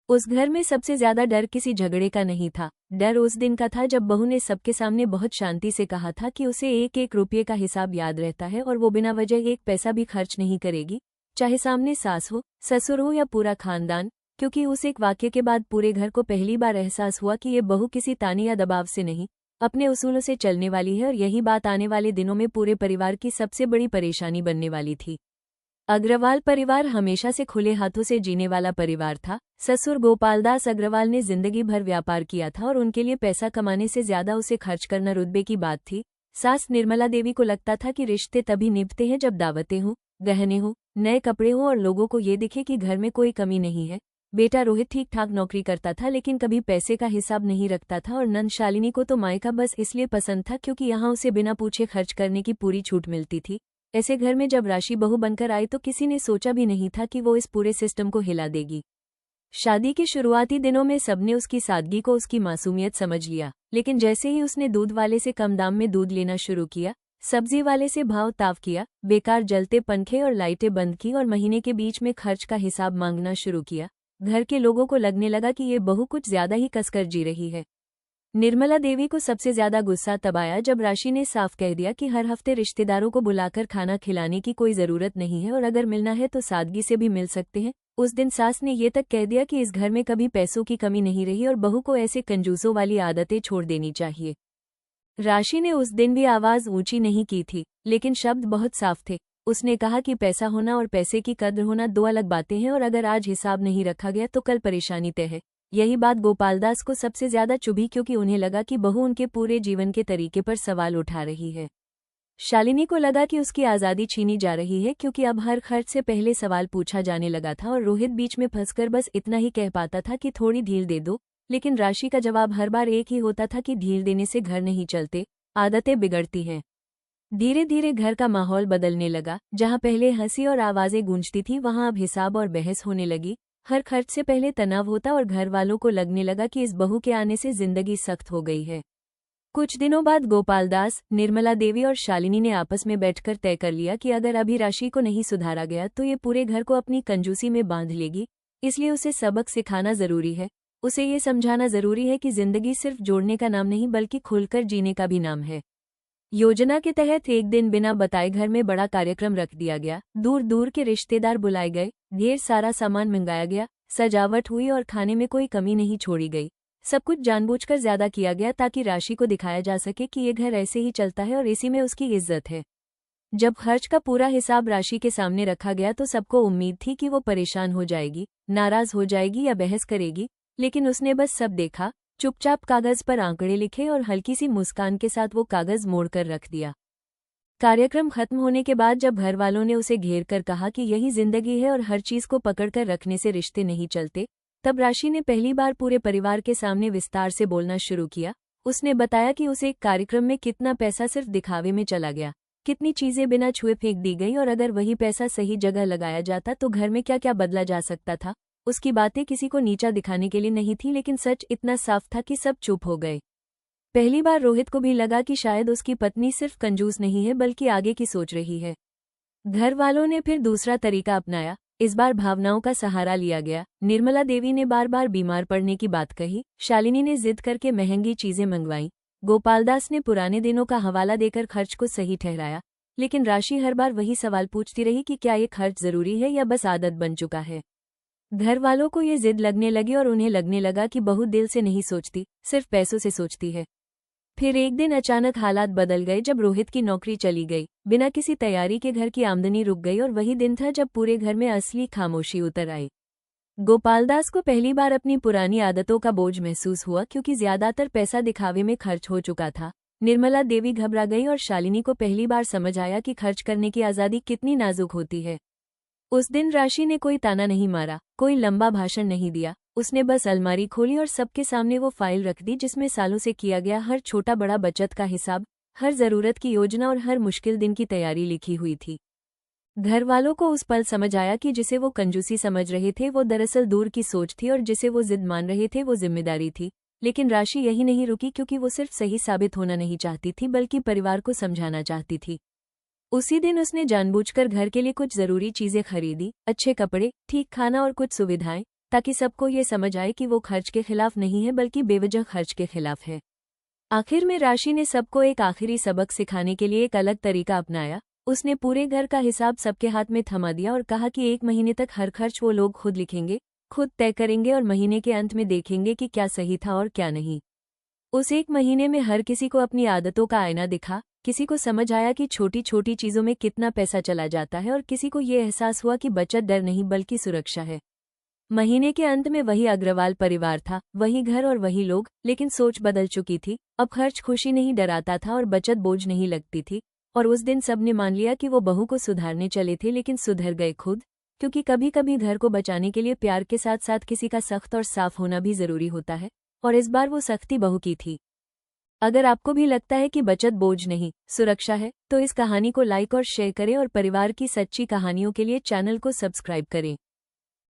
उस घर में सबसे ज्यादा डर किसी झगड़े का नहीं था। डर उस दिन का था जब बहू ने सबके सामने बहुत शांति से कहा था कि उसे एक एक रुपये का हिसाब याद रहता है और वो बिना वजह एक पैसा भी खर्च नहीं करेगी, चाहे सामने सास हो, ससुर हो या पूरा खानदान। क्योंकि उस एक वाक्य के बाद पूरे घर को पहली बार एहसास हुआ कि ये बहू किसी ताने या दबाव से नहीं, अपने उसूलों से चलने वाली है और यही बात आने वाले दिनों में पूरे परिवार की सबसे बड़ी परेशानी बनने वाली थी। अग्रवाल परिवार हमेशा से खुले हाथों से जीने वाला परिवार था। ससुर गोपालदास अग्रवाल ने जिंदगी भर व्यापार किया था और उनके लिए पैसा कमाने से ज्यादा उसे खर्च करना रुतबे की बात थी। सास निर्मला देवी को लगता था कि रिश्ते तभी निभते हैं जब दावतें हों, गहने हों, नए कपड़े हों और लोगों को ये दिखे कि घर में कोई कमी नहीं है। बेटा रोहित ठीक ठाक नौकरी करता था लेकिन कभी पैसे का हिसाब नहीं रखता था और नंद शालिनी को तो मायका बस इसलिए पसंद था क्योंकि यहाँ उसे बिना पूछे खर्च करने की पूरी छूट मिलती थी। ऐसे घर में जब राशि बहू बनकर आई तो किसी ने सोचा भी नहीं था कि वो इस पूरे सिस्टम को हिला देगी। शादी के शुरुआती दिनों में सबने उसकी सादगी को उसकी मासूमियत समझ लिया, लेकिन जैसे ही उसने दूध वाले से कम दाम में दूध लेना शुरू किया, सब्जी वाले से भाव ताव किया, बेकार जलते पंखे और लाइटें बंद की और महीने के बीच में खर्च का हिसाब मांगना शुरू किया, घर के लोगों को लगने लगा कि ये बहू कुछ ज्यादा ही कसकर जी रही है। निर्मला देवी को सबसे ज्यादा गुस्सा तब आया जब राशि ने साफ कह दिया कि हर हफ्ते रिश्तेदारों को बुलाकर खाना खिलाने की कोई जरूरत नहीं है और अगर मिलना है तो सादगी से भी मिल सकते हैं। उस दिन सास ने ये तक कह दिया कि इस घर में कभी पैसों की कमी नहीं रही और बहू को ऐसे कंजूसों वाली आदतें छोड़ देनी चाहिए। राशि ने उस दिन भी आवाज ऊंची नहीं की थी, लेकिन शब्द बहुत साफ थे। उसने कहा कि पैसा होना और पैसे की कद्र होना दो अलग बातें हैं और अगर आज हिसाब नहीं रखा गया तो कल परेशानी तय है। यही बात गोपालदास को सबसे ज्यादा चुभी क्योंकि उन्हें लगा कि बहू उनके पूरे जीवन के तरीके पर सवाल उठा रही है। शालिनी को लगा कि उसकी आजादी छीनी जा रही है क्योंकि अब हर खर्च से पहले सवाल पूछा जाने लगा था और रोहित बीच में फंसकर बस इतना ही कह पाता था कि थोड़ी ढील दे दो, लेकिन राशि का जवाब हर बार एक ही होता था कि ढील देने से घर नहीं चलते, आदतें बिगड़ती हैं। धीरे धीरे घर का माहौल बदलने लगा। जहां पहले हंसी और आवाजें गूंजती थी वहां अब हिसाब और बहस होने लगी। हर खर्च से पहले तनाव होता और घर वालों को लगने लगा कि इस बहू के आने से जिंदगी सख्त हो गई है। कुछ दिनों बाद गोपालदास, निर्मला देवी और शालिनी ने आपस में बैठकर तय कर लिया कि अगर अभी राशि को नहीं सुधारा गया तो ये पूरे घर को अपनी कंजूसी में बांध लेगी, इसलिए उसे सबक सिखाना जरूरी है। उसे ये समझाना जरूरी है कि जिंदगी सिर्फ जोड़ने का नाम नहीं बल्कि खुलकर जीने का भी नाम है। योजना के तहत एक दिन बिना बताए घर में बड़ा कार्यक्रम रख दिया गया। दूर दूर के रिश्तेदार बुलाए गए, ढेर सारा सामान मंगाया गया, सजावट हुई और खाने में कोई कमी नहीं छोड़ी गई। सब कुछ जानबूझकर ज्यादा किया गया ताकि राशि को दिखाया जा सके कि ये घर ऐसे ही चलता है और इसी में उसकी इज्जत है। जब खर्च का पूरा हिसाब राशि के सामने रखा गया तो सबको उम्मीद थी कि वो परेशान हो जाएगी, नाराज हो जाएगी या बहस करेगी, लेकिन उसने बस सब देखा, चुपचाप कागज पर आंकड़े लिखे और हल्की सी मुस्कान के साथ वो कागज मोड़कर रख दिया। कार्यक्रम खत्म होने के बाद जब घर वालों ने उसे घेर कर कहा कि यही जिंदगी है और हर चीज को पकड़कर रखने से रिश्ते नहीं चलते, तब राशि ने पहली बार पूरे परिवार के सामने विस्तार से बोलना शुरू किया। उसने बताया कि उसे एक कार्यक्रम में कितना पैसा सिर्फ दिखावे में चला गया, कितनी चीजें बिना छुए फेंक दी गई और अगर वही पैसा सही जगह लगाया जाता तो घर में क्या क्या बदला जा सकता था। उसकी बातें किसी को नीचा दिखाने के लिए नहीं थी, लेकिन सच इतना साफ था कि सब चुप हो गए। पहली बार रोहित को भी लगा कि शायद उसकी पत्नी सिर्फ कंजूस नहीं है बल्कि आगे की सोच रही है। घर वालों ने फिर दूसरा तरीका अपनाया। इस बार भावनाओं का सहारा लिया गया। निर्मला देवी ने बार बार बीमार पड़ने की बात कही, शालिनी ने जिद करके महंगी चीजें मंगवाई, गोपालदास ने पुराने दिनों का हवाला देकर खर्च को सही ठहराया, लेकिन राशि हर बार वही सवाल पूछती रही कि क्या ये खर्च जरूरी है या बस आदत बन चुका है। घर वालों को ये जिद लगने लगी और उन्हें लगने लगा कि बहू दिल से नहीं सोचती, सिर्फ पैसों से सोचती है। फिर एक दिन अचानक हालात बदल गए जब रोहित की नौकरी चली गई। बिना किसी तैयारी के घर की आमदनी रुक गई और वही दिन था जब पूरे घर में असली खामोशी उतर आई। गोपालदास को पहली बार अपनी पुरानी आदतों का बोझ महसूस हुआ क्योंकि ज्यादातर पैसा दिखावे में खर्च हो चुका था। निर्मला देवी घबरा गई और शालिनी को पहली बार समझ आया कि खर्च करने की आजादी कितनी नाजुक होती है। उस दिन राशि ने कोई ताना नहीं मारा, कोई लंबा भाषण नहीं दिया। उसने बस अलमारी खोली और सबके सामने वो फाइल रख दी जिसमें सालों से किया गया हर छोटा बड़ा बचत का हिसाब, हर जरूरत की योजना और हर मुश्किल दिन की तैयारी लिखी हुई थी। घर वालों को उस पल समझ आया कि जिसे वो कंजूसी समझ रहे थे वो दरअसल दूर की सोच थी और जिसे वो जिद मान रहे थे वो जिम्मेदारी थी। लेकिन राशि यही नहीं रुकी क्योंकि वो सिर्फ सही साबित होना नहीं चाहती थी बल्कि परिवार को समझाना चाहती थी। उसी दिन उसने जानबूझकर घर के लिए कुछ जरूरी चीजें खरीदी, अच्छे कपड़े, ठीक खाना और कुछ सुविधाएं, ताकि सबको ये समझ आए कि वो खर्च के खिलाफ नहीं है बल्कि बेवजह खर्च के खिलाफ है। आखिर में राशि ने सबको एक आखिरी सबक सिखाने के लिए एक अलग तरीका अपनाया। उसने पूरे घर का हिसाब सबके हाथ में थमा दिया और कहा कि 1 महीने तक हर खर्च वो लोग खुद लिखेंगे, खुद तय करेंगे और महीने के अंत में देखेंगे कि क्या सही था और क्या नहीं। उस 1 महीने में हर किसी को अपनी आदतों का आईना दिखा, किसी को समझ आया कि छोटी छोटी चीजों में कितना पैसा चला जाता है और किसी को ये एहसास हुआ कि बचत डर नहीं बल्कि सुरक्षा है। महीने के अंत में वही अग्रवाल परिवार था, वही घर और वही लोग, लेकिन सोच बदल चुकी थी। अब खर्च खुशी नहीं डराता था और बचत बोझ नहीं लगती थी। और उस दिन सबने मान लिया कि वो बहू को सुधारने चले थे लेकिन सुधर गए खुद, क्योंकि कभी कभी घर को बचाने के लिए प्यार के साथ साथ किसी का सख्त और साफ होना भी जरूरी होता है। और इस बार वो सख्ती बहू की थी। अगर आपको भी लगता है कि बचत बोझ नहीं, सुरक्षा है, तो इस कहानी को लाइक और शेयर करें और परिवार की सच्ची कहानियों के लिए चैनल को सब्सक्राइब करें।